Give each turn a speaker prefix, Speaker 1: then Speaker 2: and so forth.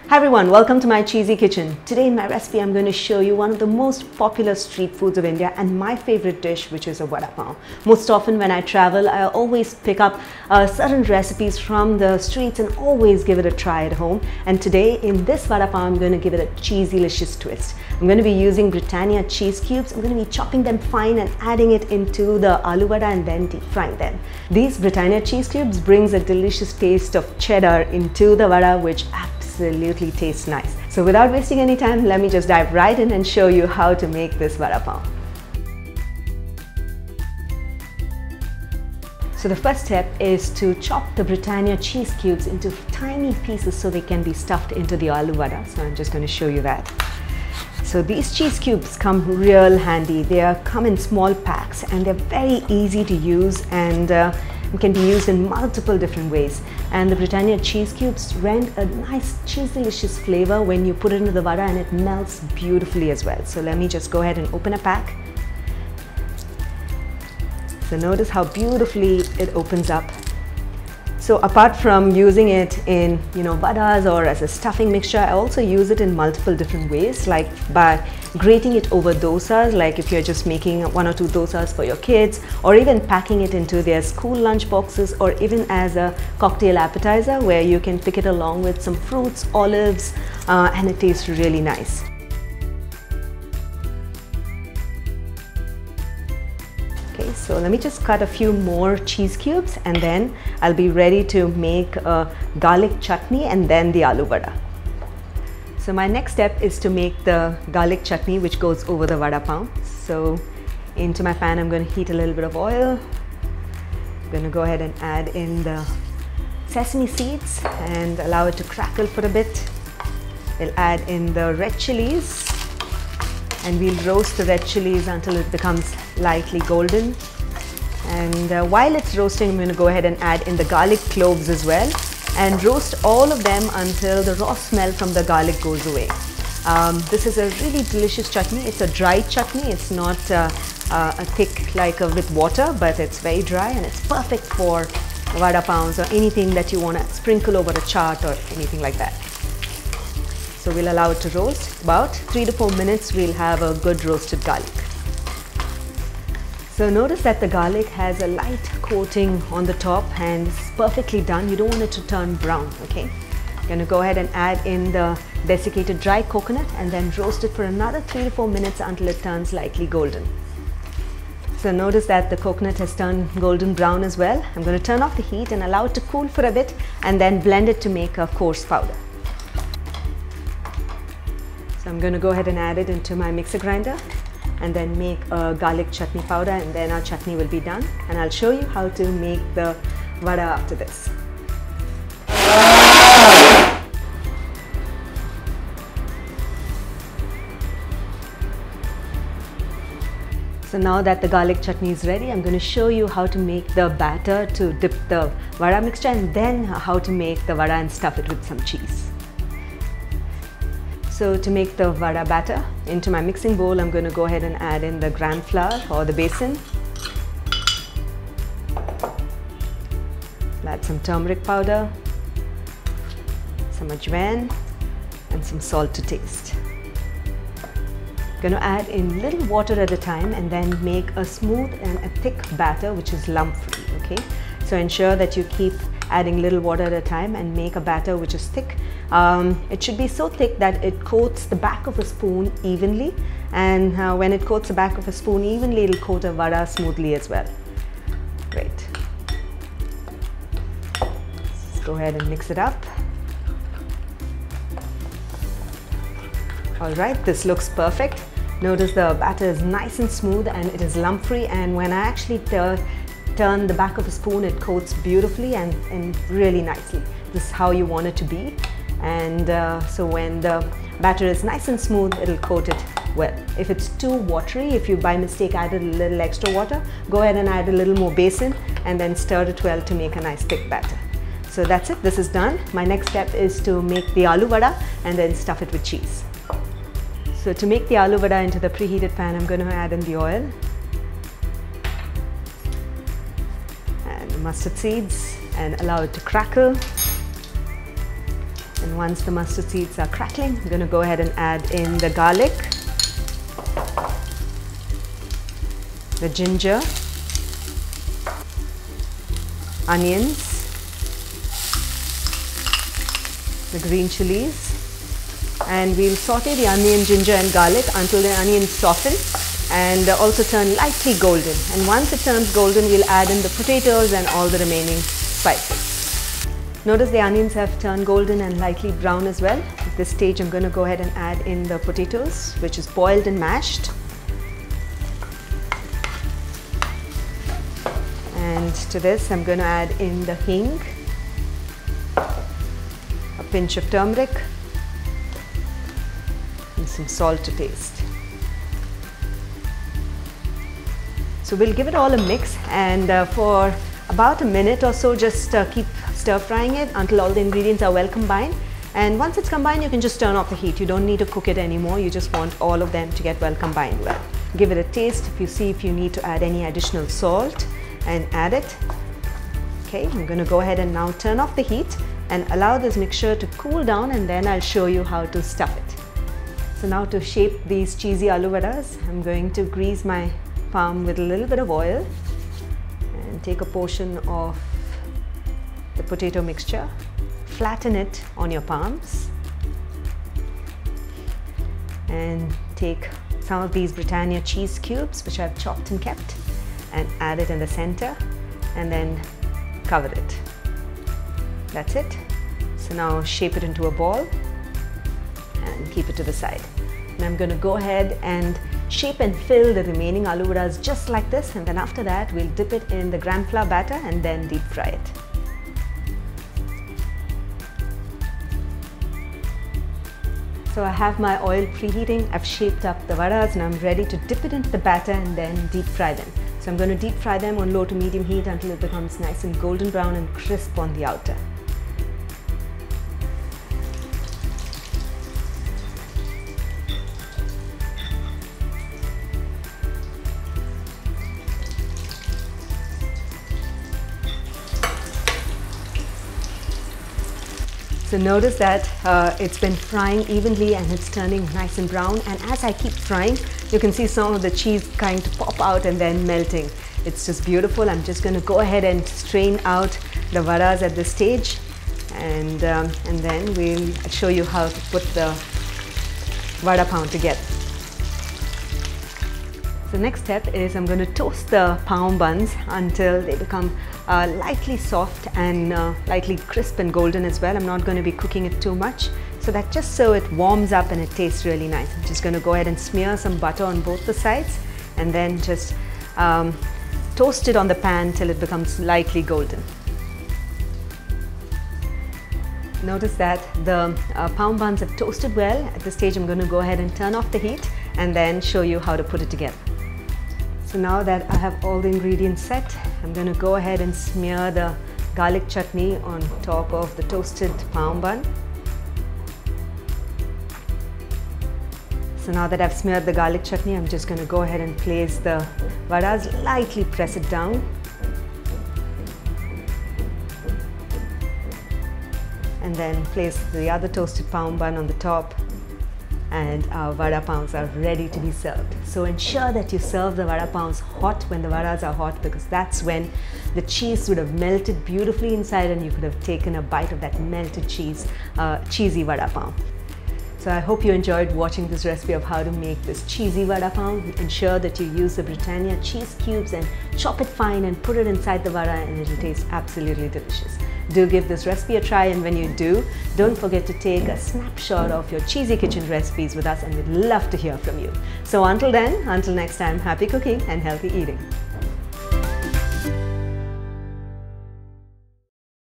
Speaker 1: Hi everyone, welcome to my cheesy kitchen. Today in my recipe I'm going to show you one of the most popular street foods of India and my favorite dish, which is a Vada Pav. Most often when I travel, I always pick up certain recipes from the streets and always give it a try at home. And today in this Vada Pav I'm going to give it a cheesy-licious twist. I'm going to be using Britannia cheese cubes. I'm going to be chopping them fine and adding it into the aloo vada and then deep frying them. These Britannia cheese cubes brings a delicious taste of cheddar into the vada, which absolutely tastes nice. So without wasting any time, let me just dive right in and show you how to make this Vada Pav. So the first step is to chop the Britannia cheese cubes into tiny pieces so they can be stuffed into the aloo vada. So I'm just going to show you that. So these cheese cubes come real handy. They come in small packs and they're very easy to use and can be used in multiple different ways. And the Britannia cheese cubes rend a nice cheesy-licious flavor when you put it into the vada, and it melts beautifully as well. So let me just go ahead and open a pack. So notice how beautifully it opens up. So apart from using it in vadas or as a stuffing mixture, I also use it in multiple different ways, like by grating it over dosas, like if you're just making 1 or 2 dosas for your kids, or even packing it into their school lunch boxes, or even as a cocktail appetizer where you can pick it along with some fruits, olives, and it tastes really nice. Okay, so let me just cut a few more cheese cubes and then I'll be ready to make a garlic chutney and then the aloo vada. So my next step is to make the garlic chutney, which goes over the Vada Pav. So into my pan I'm going to heat a little bit of oil. I'm going to go ahead and add in the sesame seeds and allow it to crackle for a bit. We'll add in the red chilies and we'll roast the red chilies until it becomes lightly golden. And while it's roasting, I'm going to go ahead and add in the garlic cloves as well and roast all of them until the raw smell from the garlic goes away. This is a really delicious chutney. It's a dry chutney. It's not a thick like with water, but it's very dry and it's perfect for Vada Pavs or anything that you want to sprinkle over a chaat or anything like that. So we'll allow it to roast. About 3 to 4 minutes, we'll have a good roasted garlic. So notice that the garlic has a light coating on the top and it's perfectly done. You don't want it to turn brown, okay? I'm going to go ahead and add in the desiccated dry coconut and then roast it for another 3 to 4 minutes until it turns lightly golden. So notice that the coconut has turned golden brown as well. I'm going to turn off the heat and allow it to cool for a bit and then blend it to make a coarse powder. So I'm going to go ahead and add it into my mixer grinder and then make a garlic chutney powder, and then our chutney will be done. And I'll show you how to make the vada after this. So now that the garlic chutney is ready, I'm going to show you how to make the batter to dip the vada mixture and then how to make the vada and stuff it with some cheese. So to make the vada batter, into my mixing bowl, I'm going to go ahead and add in the gram flour or the besan. Add some turmeric powder, some ajwain, and some salt to taste. I'm going to add in little water at a time and then make a smooth and a thick batter which is lump-free, okay? So ensure that you keep adding little water at a time and make a batter which is thick. It should be so thick that it coats the back of a spoon evenly, and when it coats the back of a spoon evenly, it will coat a vada smoothly as well. Great. Let's go ahead and mix it up. Alright, this looks perfect. Notice the batter is nice and smooth and it is lump free, and when I actually turn the back of a spoon, it coats beautifully and really nicely. This is how you want it to be. And so when the batter is nice and smooth, it'll coat it well. If it's too watery, if you by mistake added a little extra water, go ahead and add a little more besan and then stir it well to make a nice thick batter. So that's it, this is done. My next step is to make the aloo vada and then stuff it with cheese. So to make the aloo vada into the preheated pan, I'm going to add in the oil and the mustard seeds and allow it to crackle. And once the mustard seeds are crackling, I'm going to go ahead and add in the garlic, the ginger, onions, the green chilies, and we'll saute the onion, ginger and garlic until the onions soften and also turn lightly golden. And once it turns golden, we'll add in the potatoes and all the remaining spices. Notice the onions have turned golden and lightly brown as well. At this stage, I'm going to go ahead and add in the potatoes, which is boiled and mashed. And to this, I'm going to add in the hing, a pinch of turmeric, and some salt to taste. So we'll give it all a mix, and for about a minute or so, just keep stir frying it until all the ingredients are well combined. And once it's combined, you can just turn off the heat. You don't need to cook it anymore. You just want all of them to get well combined well. Give it a taste. If you need to add any additional salt, and add it. Okay, I'm going to go ahead and now turn off the heat and allow this mixture to cool down, and then I'll show you how to stuff it. So now to shape these cheesy aloo vadas, I'm going to grease my palm with a little bit of oil and take a portion of the potato mixture, flatten it on your palms, and take some of these Britannia cheese cubes, which I've chopped and kept, and add it in the center, and then cover it. That's it. So now shape it into a ball and keep it to the side. And I'm going to go ahead and shape and fill the remaining aloo vadas just like this, and then after that we'll dip it in the gram flour batter and then deep fry it. So I have my oil preheating, I've shaped up the vadas, and I'm ready to dip it into the batter and then deep fry them. So I'm going to deep fry them on low to medium heat until it becomes nice and golden brown and crisp on the outer. So notice that it's been frying evenly and it's turning nice and brown, and as I keep frying, you can see some of the cheese kind of pop out and then melting. It's just beautiful. I'm just going to go ahead and strain out the vadas at this stage, and then we'll show you how to put the vada pav together. The next step is I'm going to toast the pav buns until they become lightly soft and lightly crisp and golden as well. I'm not going to be cooking it too much, so that just so it warms up and it tastes really nice. I'm just going to go ahead and smear some butter on both the sides and then just toast it on the pan till it becomes lightly golden. Notice that the pav buns have toasted well. At this stage, I'm going to go ahead and turn off the heat and then show you how to put it together. So now that I have all the ingredients set, I'm going to go ahead and smear the garlic chutney on top of the toasted pav bun. So now that I've smeared the garlic chutney, I'm just going to go ahead and place the vadas, lightly press it down. And then place the other toasted pav bun on the top, and our vada pavs are ready to be served. So ensure that you serve the vada pavs hot when the vadas are hot, because that's when the cheese would have melted beautifully inside and you could have taken a bite of that melted cheese, cheesy vada pav. So I hope you enjoyed watching this recipe of how to make this cheesy vada pav. Ensure that you use the Britannia cheese cubes and chop it fine and put it inside the vada, and it will taste absolutely delicious. Do give this recipe a try, and when you do, don't forget to take a snapshot of your cheesy kitchen recipes with us, and we'd love to hear from you. So until then, until next time, happy cooking and healthy eating.